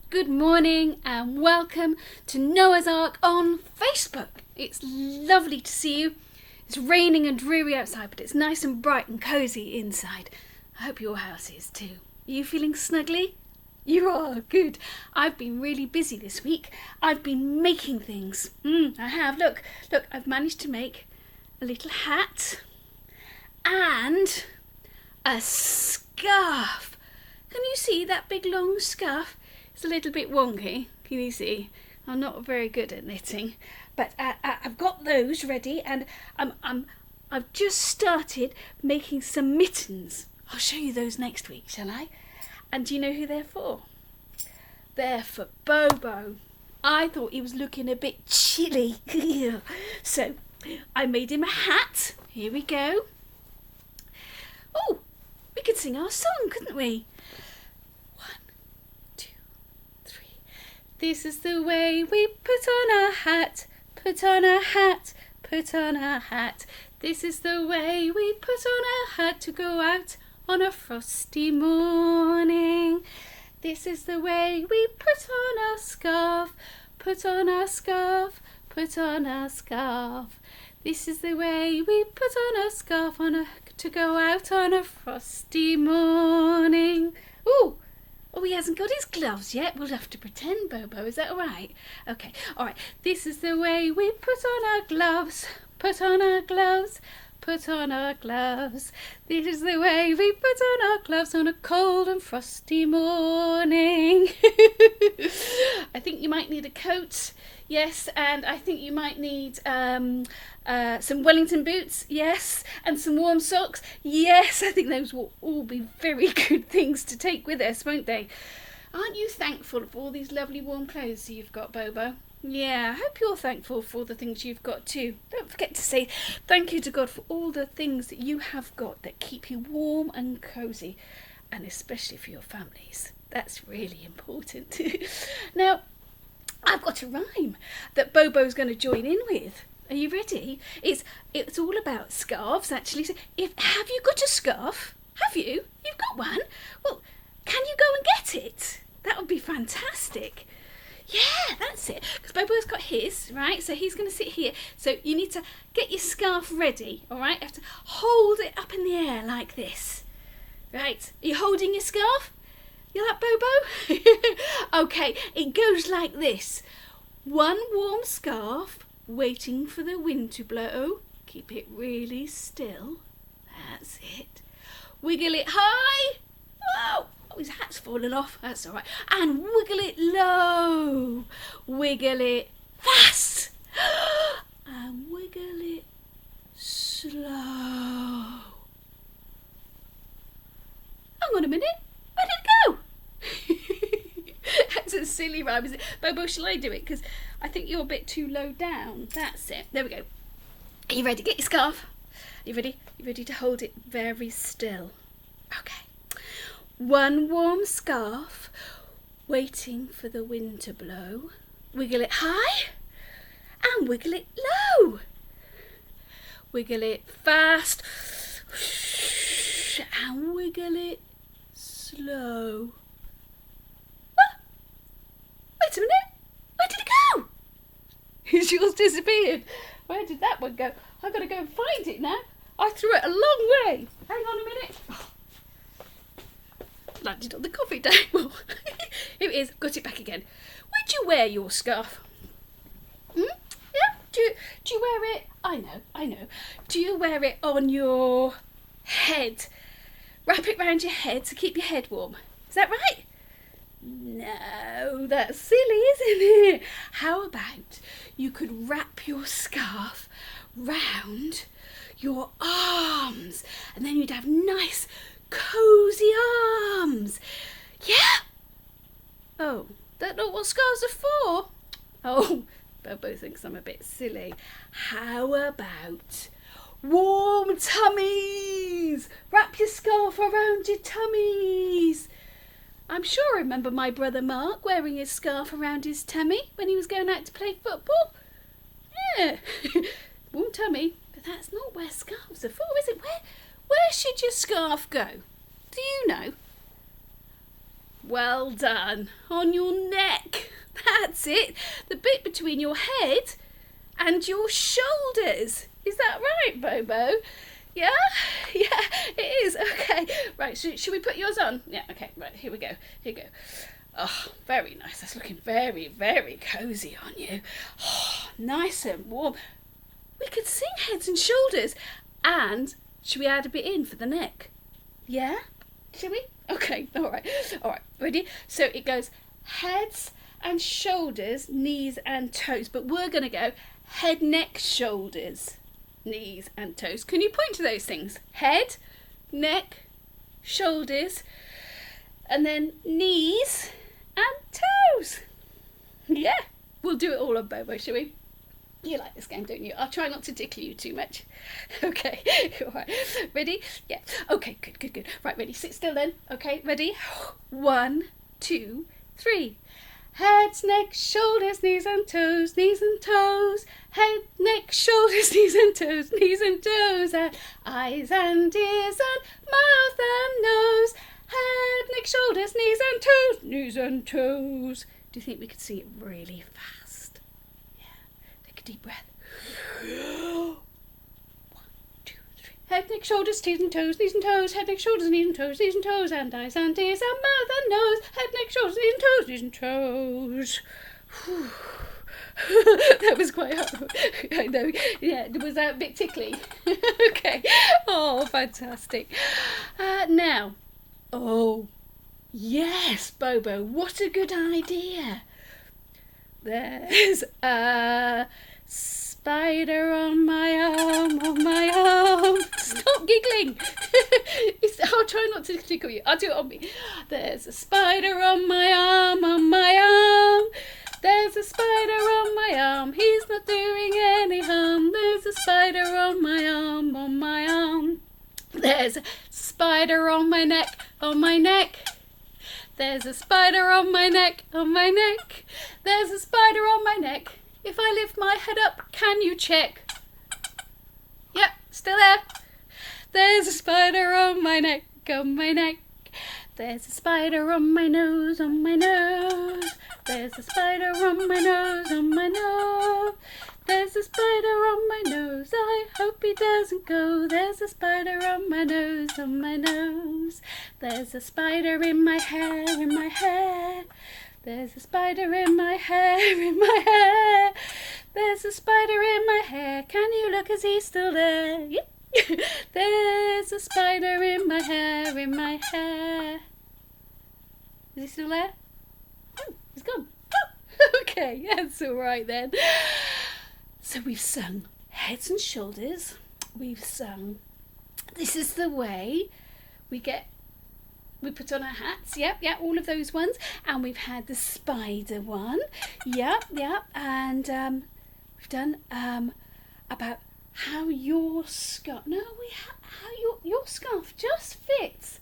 good morning and welcome to Noah's Ark on Facebook. It's lovely to see you. It's raining and dreary outside, but it's nice and bright and cosy inside. I hope your house is too. Are you feeling snuggly? You are, good. I've been really busy this week. I've been making things. I have. Look, I've managed to make a little hat and a scarf. Can you see that big long scarf? It's a little bit wonky. Can you see? I'm not very good at knitting, but I've got those ready, and I've just started making some mittens. I'll show you those next week, shall I? And do you know who they're for? They're for Bobo. I thought he was looking a bit chilly, so I made him a hat. Here we go. Oh, we could sing our song, couldn't we? This is the way we put on our hat, put on our hat, put on our hat. This is the way we put on our hat to go out on a frosty morning. This is the way we put on our scarf, put on our scarf, put on our scarf. This is the way we put on our scarf to go out on a frosty morning. Ooh! Oh, he hasn't got his gloves yet. We'll have to pretend, Bobo. Is that all right? Okay, all right. This is the way we put on our gloves, put on our gloves, put on our gloves. This is the way we put on our gloves on a cold and frosty morning. I think you might need a coat. Yes, and I think you might need some Wellington boots, yes, and some warm socks, yes. I think those will all be very good things to take with us, won't they? Aren't you thankful for all these lovely warm clothes you've got, Bobo? Yeah, I hope you're thankful for the things you've got too. Don't forget to say thank you to God for all the things that you have got that keep you warm and cosy, and especially for your families. That's really important. Now, I've got a rhyme that Bobo's going to join in with. Are you ready? It's all about scarves, actually. So have you got a scarf? Have you? You've got one? Well, can you go and get it? That would be fantastic. Yeah, that's it. Because Bobo's got his, right? So he's going to sit here. So you need to get your scarf ready, all right? You have to hold it up in the air like this. Right? Are you holding your scarf? You like Bobo? Okay, it goes like this. One warm scarf, waiting for the wind to blow. Keep it really still. That's it. Wiggle it high. Oh, his hat's fallen off. That's all right. And wiggle it low. Wiggle it fast. And wiggle it slow. Hang on a minute. Where did it go? That's a silly rhyme, isn't it? Bobo, shall I do it? Because I think you're a bit too low down. That's it. There we go. Are you ready? Get your scarf. Are you ready? You ready to hold it very still? Okay. One warm scarf, waiting for the wind to blow. Wiggle it high and wiggle it low. Wiggle it fast and wiggle it slow. Wait a minute. Where did it go? Is yours disappeared? Where did that one go? I've got to go and find it now. I threw it a long way. Hang on a minute. Landed on the coffee table. Here it is. Got it back again. Where do you wear your scarf? Yeah? Do you wear it? I know. Do you wear it on your head? Wrap it round your head to keep your head warm. Is that right? No, that's silly, isn't it? How about you could wrap your scarf round your arms, and then you'd have nice, cosy arms. Yeah? Oh, that's not what scarves are for. Oh, Bobo thinks I'm a bit silly. How about warm tummies? Wrap your scarf around your tummies. I'm sure I remember my brother Mark wearing his scarf around his tummy when he was going out to play football. Yeah, warm tummy, but that's not where scarves are for, is it? Where should your scarf go? Do you know? Well done. On your neck. That's it. The bit between your head and your shoulders. Is that right, Bobo? Yeah? Yeah, it is. Okay. Right, should we put yours on? Yeah, okay. Right, here we go. Here we go. Oh, very nice. That's looking very, very cosy on you. Oh, nice and warm. We could sing heads and shoulders. And should we add a bit in for the neck? Yeah? Shall we? Okay, all right. All right, ready? So it goes heads and shoulders, knees and toes. But we're going to go head, neck, shoulders, knees and toes. Can you point to those things? Head, neck, shoulders, and then knees and toes. Yeah, we'll do it all on Bobo, shall we? You like this game, don't you? I'll try not to tickle you too much. Okay, all right. Ready? Yeah. Okay, good. Right, ready? Sit still then. Okay, ready? 1, 2, 3. Heads, neck, shoulders, knees and toes, knees and toes. Head, neck, shoulders, knees and toes, knees and toes. And eyes and ears and mouth and nose. Head, neck, shoulders, knees and toes, knees and toes. Do you think we could see it really fast? Yeah. Take a deep breath. 1, 2, 3. Head, neck, shoulders, knees and toes, head, neck, shoulders, knees and toes, and eyes and ears and mouth and nose. Head, neck, shoulders, knees and toes. That was quite hard. I know. Yeah, was that a bit tickly? Okay. Oh, fantastic. Now. Oh, yes, Bobo. What a good idea. There's a spider on my arm, Stop giggling. I'll try not to tickle you. I'll do it on me. There's a spider on my arm. There's a spider on my arm. He's not doing any harm. There's a spider on my arm. There's a spider on my neck. There's a spider on my neck. There's a spider on my neck. If I lift my head up, can you check? Yep, still there. There's a spider on my neck. There's a spider on my nose. There's a spider on my nose. There's a spider on my nose. I hope he doesn't go. There's a spider on my nose. There's a spider in my hair. There's a spider in my hair. There's a spider in my hair. Can you look? Is he still there? Yep. There's a spider in my hair. Is he still there? Oh, he's gone. Oh, okay, that's all right then. So we've sung heads and shoulders. We've sung this is the way we put on our hats. Yep, all of those ones. And we've had the spider one. Yep. And we've done about how your scarf. No, how your scarf just fits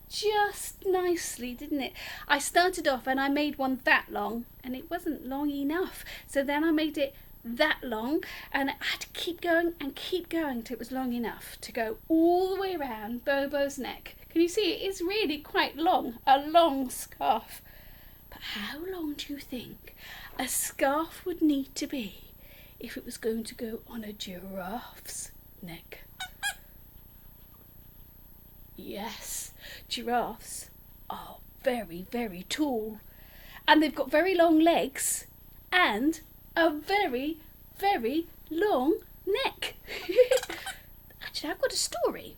just nicely, didn't it? I started off and I made one that long, and it wasn't long enough. So then I made it that long, and I had to keep going till it was long enough to go all the way around Bobo's neck. Can you see? It is really quite long, a long scarf. But how long do you think a scarf would need to be if it was going to go on a giraffe's neck? Yes, giraffes are very, very tall, and they've got very long legs and a very, very long neck. Actually, I've got a story.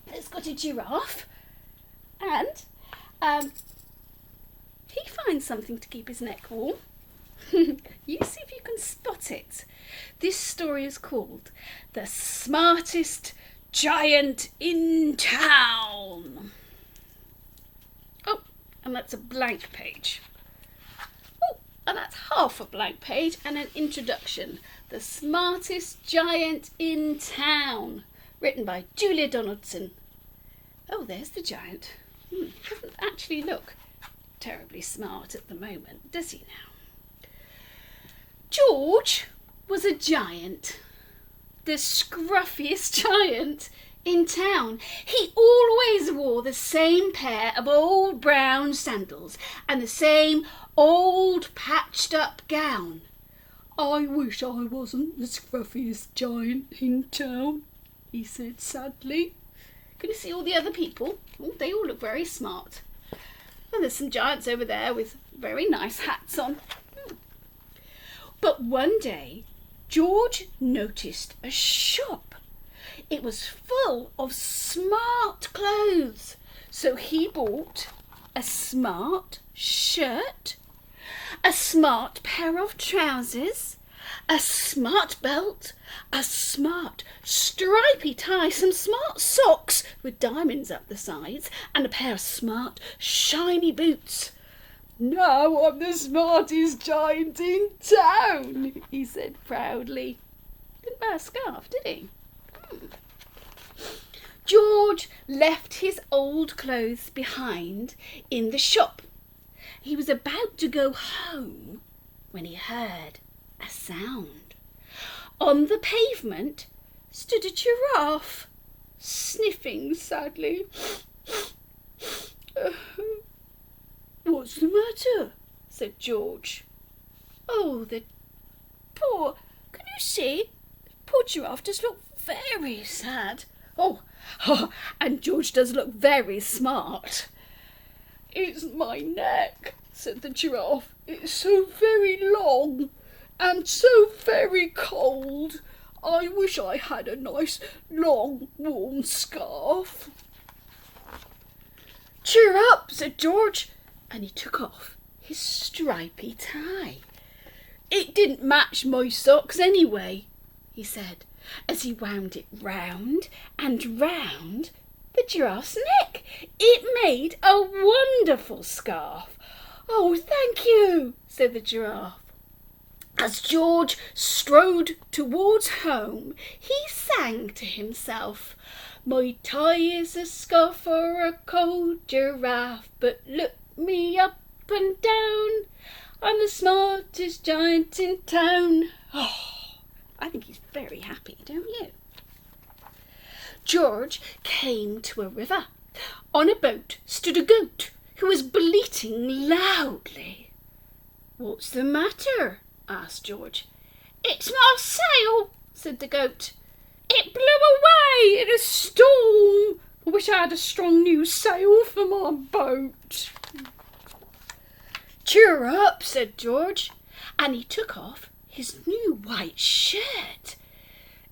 It's got a giraffe, and he finds something to keep his neck warm. You see if you can spot it. This story is called The Smartest Giant in Town. Oh, and that's a blank page. Oh, and that's half a blank page and an introduction. The Smartest Giant in Town, written by Julia Donaldson. Oh, there's the giant. Doesn't actually look terribly smart at the moment, does he now? George was a giant. The scruffiest giant In town, he always wore the same pair of old brown sandals and the same old patched-up gown. "I wish I wasn't the scruffiest giant in town," he said sadly. Can you see all the other people? Oh, they all look very smart. And there's some giants over there with very nice hats on. But one day, George noticed a shop. It was full of smart clothes. So he bought a smart shirt, a smart pair of trousers, a smart belt, a smart stripy tie, some smart socks with diamonds up the sides, and a pair of smart shiny boots. "Now I'm the smartest giant in town," he said proudly. Didn't buy a scarf, did he? George left his old clothes behind in the shop. He was about to go home when he heard a sound. On the pavement stood a giraffe, sniffing sadly. "What's the matter?" said George. "Oh, can you see? Poor giraffe does look very sad." Oh, and George does look very smart. "It's my neck," said the giraffe. "It's so very long and so very cold. I wish I had a nice long warm scarf." "Cheer up," said George, and he took off his stripy tie. "It didn't match my socks anyway," he said, as he wound it round and round the giraffe's neck. It made a wonderful scarf. "Oh, thank you," said the giraffe. As George strode towards home, he sang to himself, "My tie is a scarf for a cold giraffe, but look me up and down. I'm the smartest giant in town." Oh, I think he's very happy, don't you? George came to a river. On a boat stood a goat who was bleating loudly. "What's the matter?" asked George. "It's my sail," said the goat. "It blew away in a storm. I wish I had a strong new sail for my boat." "Cheer up," said George, and he took off his new white shirt.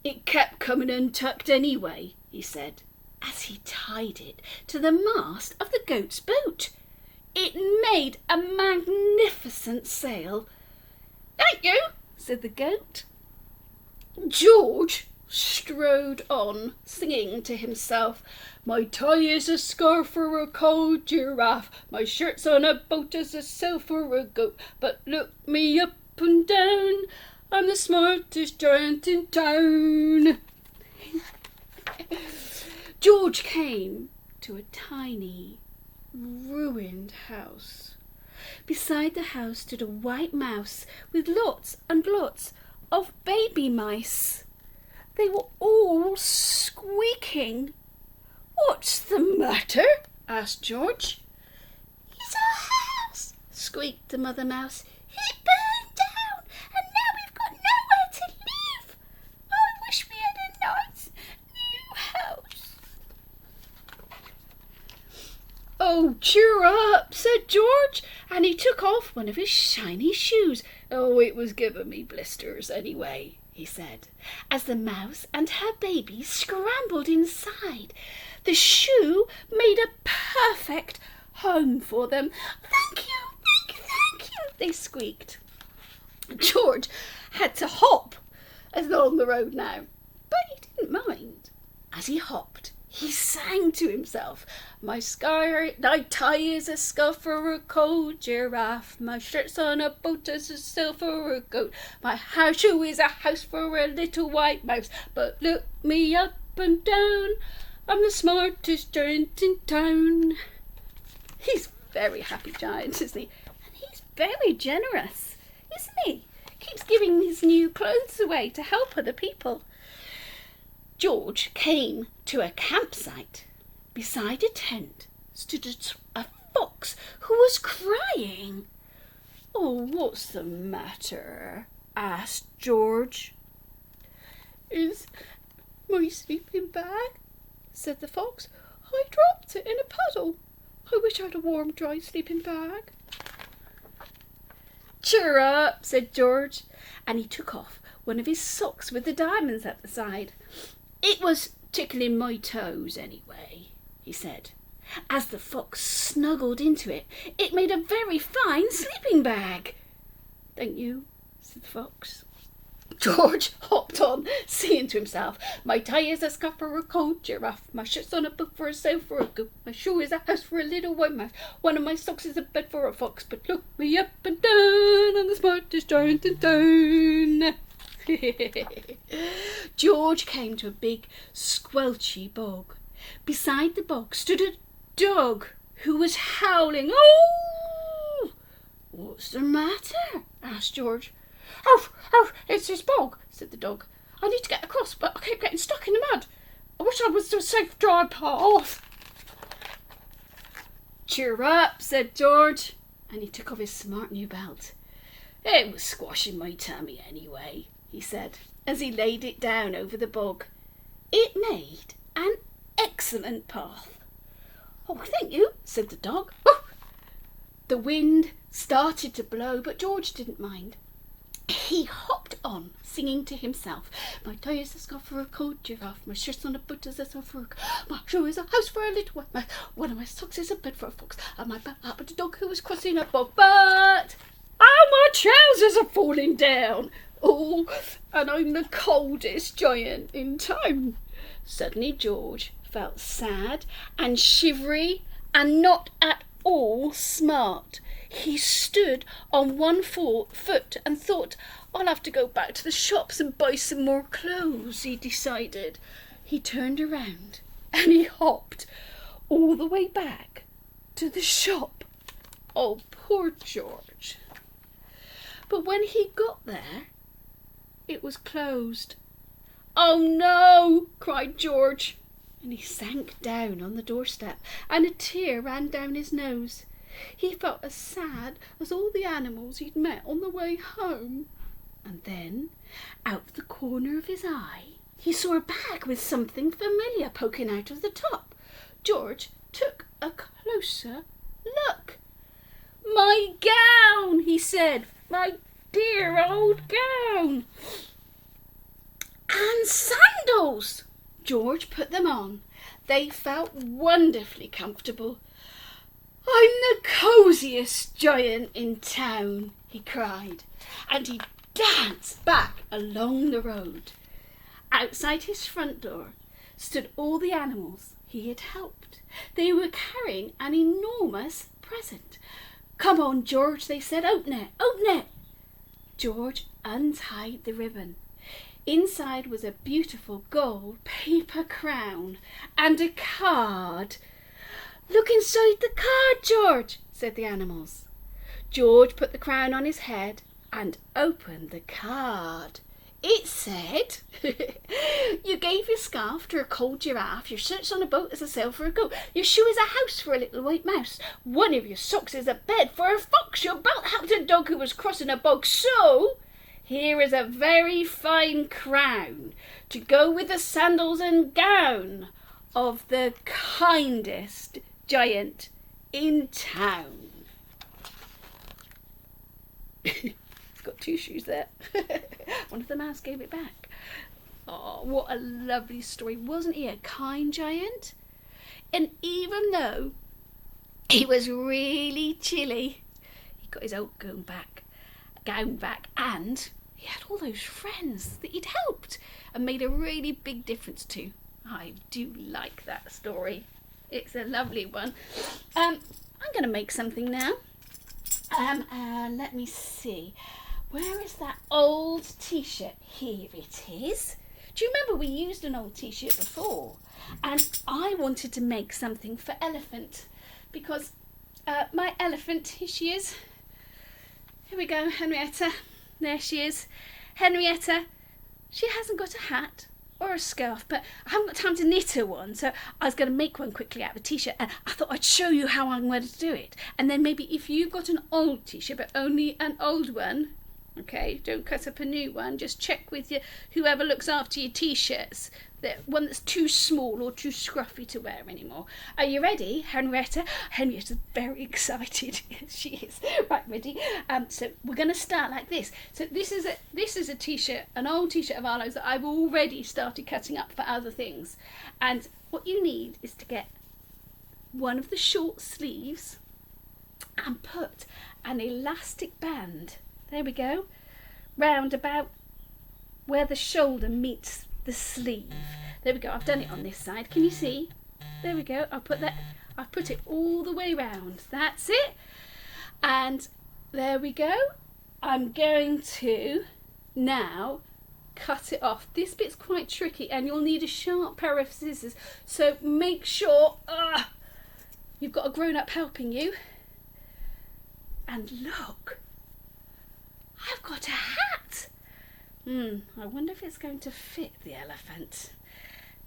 "It kept coming untucked anyway," he said, as he tied it to the mast of the goat's boat. It made a magnificent sail. "Thank you," said the goat. George strode on, singing to himself, "My tie is a scarf for a cold giraffe, my shirt's on a boat as a sail for a goat, but look me up and down, I'm the smartest giant in town." George came to a tiny, ruined house. Beside the house stood a white mouse with lots and lots of baby mice. They were all squeaking. "What's the matter?" asked George. "It's our house," squeaked the mother mouse. "It burned down and now we've got nowhere to live. I wish we had a nice new house." "Oh, cheer up," said George, and he took off one of his shiny shoes. "Oh, it was giving me blisters anyway," he said, as the mouse and her baby scrambled inside. The shoe made a perfect home for them. "Thank you, thank you," they squeaked. George had to hop along the road now, but he didn't mind. As he hopped, he sang to himself, my tie is a scarf for a cold giraffe, my shirt's on a boat as a sail for a goat, my house shoe is a house for a little white mouse, but look me up and down, I'm the smartest giant in town." He's very happy giant, isn't he? And he's very generous, isn't he? Keeps giving his new clothes away to help other people. George came to a campsite. Beside a tent stood a fox who was crying. "Oh, what's the matter?" asked George. "Is my sleeping bag," said the fox. "I dropped it in a puddle. I wish I had a warm, dry sleeping bag." "Cheer up," said George, and he took off one of his socks with the diamonds at the side. "It was tickling my toes anyway," he said. As the fox snuggled into it, it made a very fine sleeping bag. "Thank you," said the fox. George hopped on, saying to himself, "My tie is a scarf for a cold giraffe, my shirt's on a book for a sail for a goat, my shoe is a house for a little white mouse, one of my socks is a bed for a fox, but look me up and down, I'm the smartest giant in town." George came to a big squelchy bog. Beside the bog stood a dog who was howling. "Oh!" "What's the matter?" asked George. "Oh, it's this bog," said the dog. "I need to get across, but I keep getting stuck in the mud. I wish I was a safe, dry path." "Cheer up," said George, and he took off his smart new belt. "It was squashing my tummy anyway," he said, as he laid it down over the bog. It made an excellent path. "Oh, thank you," said the dog. Oh! The wind started to blow, but George didn't mind. He hopped on, singing to himself. "My tie is a scarf for a cold giraffe, my shirt's on a boot as a sail for a goat, my shoe is a house for a little white mouse, one of my socks is a bed for a fox, and my back happened a dog who was crossing a bog, but my trousers are falling down. Oh, and I'm the coldest giant in town." Suddenly George felt sad and shivery and not at all smart. He stood on one foot and thought, "I'll have to go back to the shops and buy some more clothes," he decided. He turned around and he hopped all the way back to the shop. Oh, poor George. But when he got there, it was closed. "Oh no!" cried George, and he sank down on the doorstep, and a tear ran down his nose. He felt as sad as all the animals he'd met on the way home. And then, out of the corner of his eye, he saw a bag with something familiar poking out of the top. George took a closer look. "My gown," he said, "my dear old gown. And sandals." George put them on. They felt wonderfully comfortable. "I'm the cosiest giant in town," he cried, and he danced back along the road. Outside his front door stood all the animals he had helped. They were carrying an enormous present. "Come on, George," they said, "open it, open it." George untied the ribbon. Inside was a beautiful gold paper crown and a card. "Look inside the card, George," said the animals. George put the crown on his head and opened the card. It said, "You gave your scarf to a cold giraffe, your shirt's on a boat as a sail for a goat, your shoe is a house for a little white mouse, one of your socks is a bed for a fox, your belt helped a dog who was crossing a bog, so here is a very fine crown to go with the sandals and gown of the kindest giant in town." He's got two shoes there. One of the mouse gave it back. Oh, what a lovely story. Wasn't he a kind giant? And even though it was really chilly, he got his old gown back, and he had all those friends that he'd helped and made a really big difference to. I do like that story. It's a lovely one. I'm going to make something now. Let me see. Where is that old t-shirt? Here it is. Do you remember we used an old t-shirt before? And I wanted to make something for Elephant because my elephant, here she is. Here we go, Henrietta. There she is. Henrietta, she hasn't got a hat or a scarf, but I haven't got time to knit her one, so I was going to make one quickly out of a t-shirt, and I thought I'd show you how I'm going to do it. And then maybe if you've got an old t-shirt, but only an old one, okay, don't cut up a new one, just check with your whoever looks after your t-shirts, that one that's too small or too scruffy to wear anymore. Are you ready, Henrietta? Henrietta's very excited. She is. Right, ready? So we're going to start like this. So this is a t-shirt, an old t-shirt of Arlo's that I've already started cutting up for other things. And what you need is to get one of the short sleeves and put an elastic band, there we go, round about where the shoulder meets the sleeve. There we go. I've done it on this side. Can you see? There we go. I've put it all the way round. That's it. And there we go. I'm going to now cut it off. This bit's quite tricky and you'll need a sharp pair of scissors. So make sure you've got a grown-up helping you. And look, I've got a hat. I wonder if it's going to fit the elephant.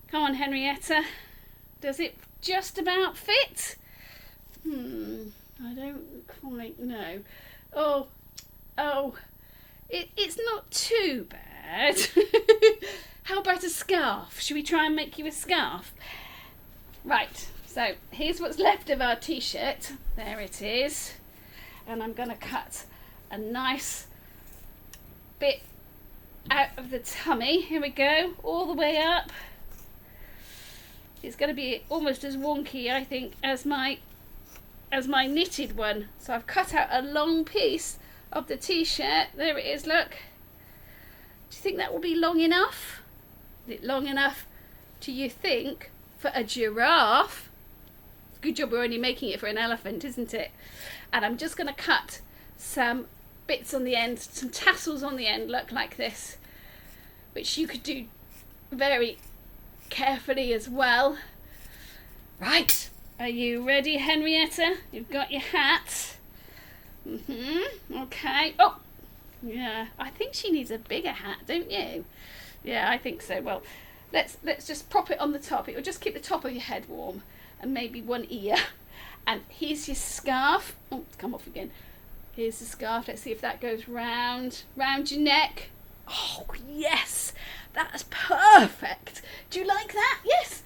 Come on, Henrietta. Does it just about fit? I don't quite know. Oh, it's not too bad. How about a scarf? Should we try and make you a scarf? Right, so here's what's left of our t-shirt. There it is. And I'm going to cut a nice bit out of the tummy. Here we go, all the way up. It's going to be almost as wonky, I think, as my knitted one. So I've cut out a long piece of the t-shirt. There it is, look. Do you think that will be long enough? Is it long enough, do you think, for a giraffe? Good job we're only making it for an elephant, isn't it? And I'm just going to cut some bits on the end, some tassels on the end, look like this, which you could do very carefully as well. Right, are you ready, Henrietta? You've got your hat. Okay. Oh, yeah, I think she needs a bigger hat, don't you? Yeah, I think so. Well, let's just prop it on the top. It will just keep the top of your head warm and maybe one ear. And here's your scarf. Oh, it's come off again. Here's the scarf. Let's see if that goes round your neck. Oh, yes. That's perfect. Do you like that? Yes.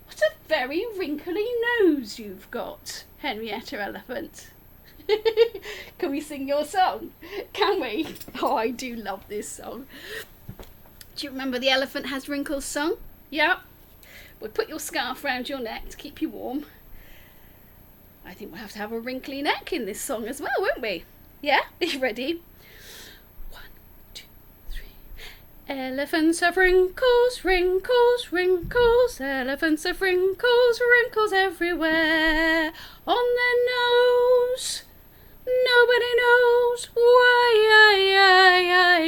What a very wrinkly nose you've got, Henrietta Elephant. Can we sing your song? Can we? Oh, I do love this song. Do you remember the Elephant Has Wrinkles song? Yeah. We'll put your scarf round your neck to keep you warm. I think we'll have to have a wrinkly neck in this song as well, won't we? Yeah? Are you ready? 1, 2, 3. Elephants have wrinkles, wrinkles, wrinkles. Elephants have wrinkles, wrinkles everywhere. On their nose, nobody knows why.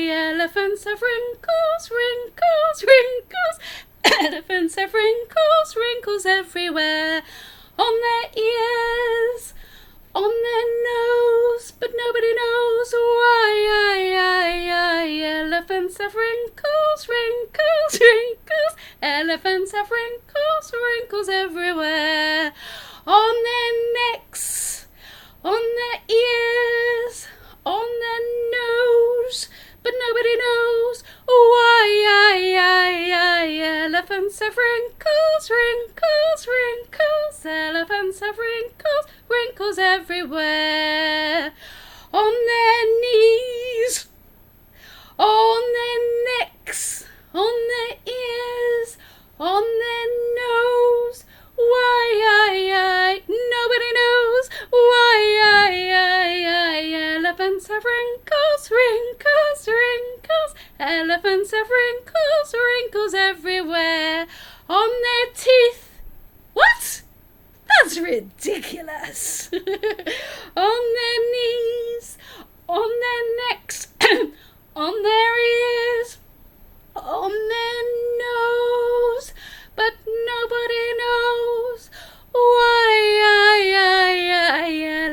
Elephants have wrinkles, wrinkles, wrinkles. Elephants have wrinkles, wrinkles everywhere. On their ears, on their nose, but nobody knows why. Elephants have wrinkles, wrinkles, wrinkles. Elephants have wrinkles, wrinkles everywhere. On their necks, on their ears, on their nose, but nobody knows why. Elephants have wrinkles, wrinkles, wrinkles. Elephants have wrinkles, wrinkles everywhere. On their knees, on their necks, on their ears, on their nose. Why? Nobody knows why. Elephants have wrinkles, wrinkles, wrinkles. Elephants have wrinkles, wrinkles everywhere. On their teeth. What? That's ridiculous. On their knees, on their necks, on their ears, on their nose, but nobody knows why.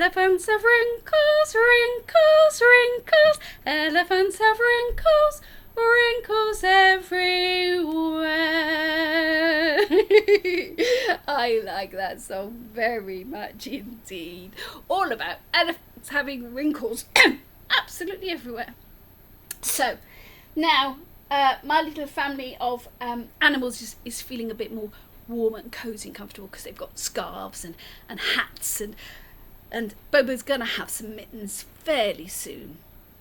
Elephants have wrinkles, wrinkles, wrinkles. Elephants have wrinkles, wrinkles everywhere. I like that song very much indeed. All about elephants having wrinkles absolutely everywhere. So now my little family of animals is feeling a bit more warm and cozy and comfortable because they've got scarves and hats, and Bobo's gonna have some mittens fairly soon.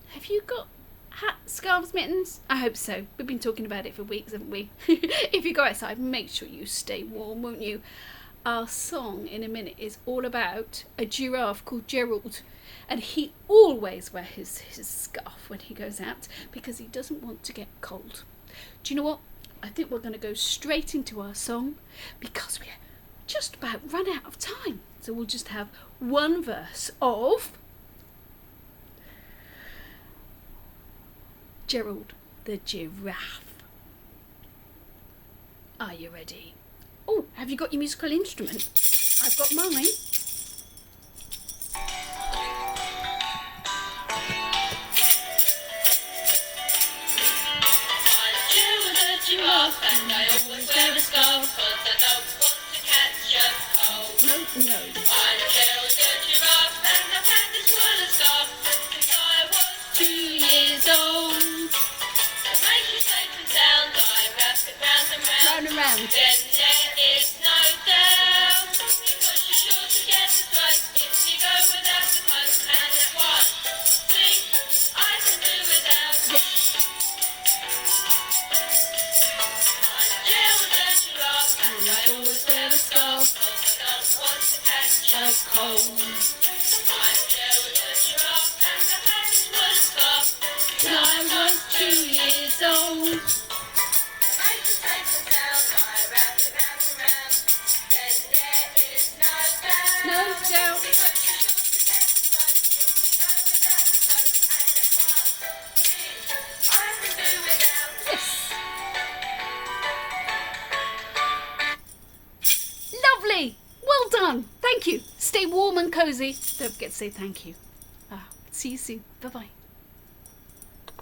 Have you got hats, scarves, mittens? I hope so. We've been talking about it for weeks, haven't we? If you go outside, make sure you stay warm, won't you? Our song in a minute is all about a giraffe called Gerald, and he always wears his scarf when he goes out because he doesn't want to get cold. Do you know what? I think we're going to go straight into our song because we're just about run out of time. So we'll just have one verse of Gerald the Giraffe. Are you ready? Oh, have you got your musical instrument? I've got mine. Giraffe, and I always wear a scarf, 'cause I don't want to catch a cold. No. I'm Gerald the Giraffe, and I've had this woollen scarf since I was 2 years old. To make it safe and sound, I wrap it round and round. Round and round. Then there is no doubt, because you're sure to get the throat if you go without the coat. And it's one thing I can do without. Yes. I always wear a scarf, 'cause I don't want to catch a cold. I'm Gerald the Giraffe, and I've had this woollen scarf till I was 2 years old. To make the safe and sound, I wrap it round and round. Then there is no doubt, No doubt. because you're sure to get the throat if you go without the coat. And that's one thing I can do without. Yes. Lovely. Well done. Thank you. Stay warm and cozy. Don't forget to say thank you. See you soon. Bye-bye.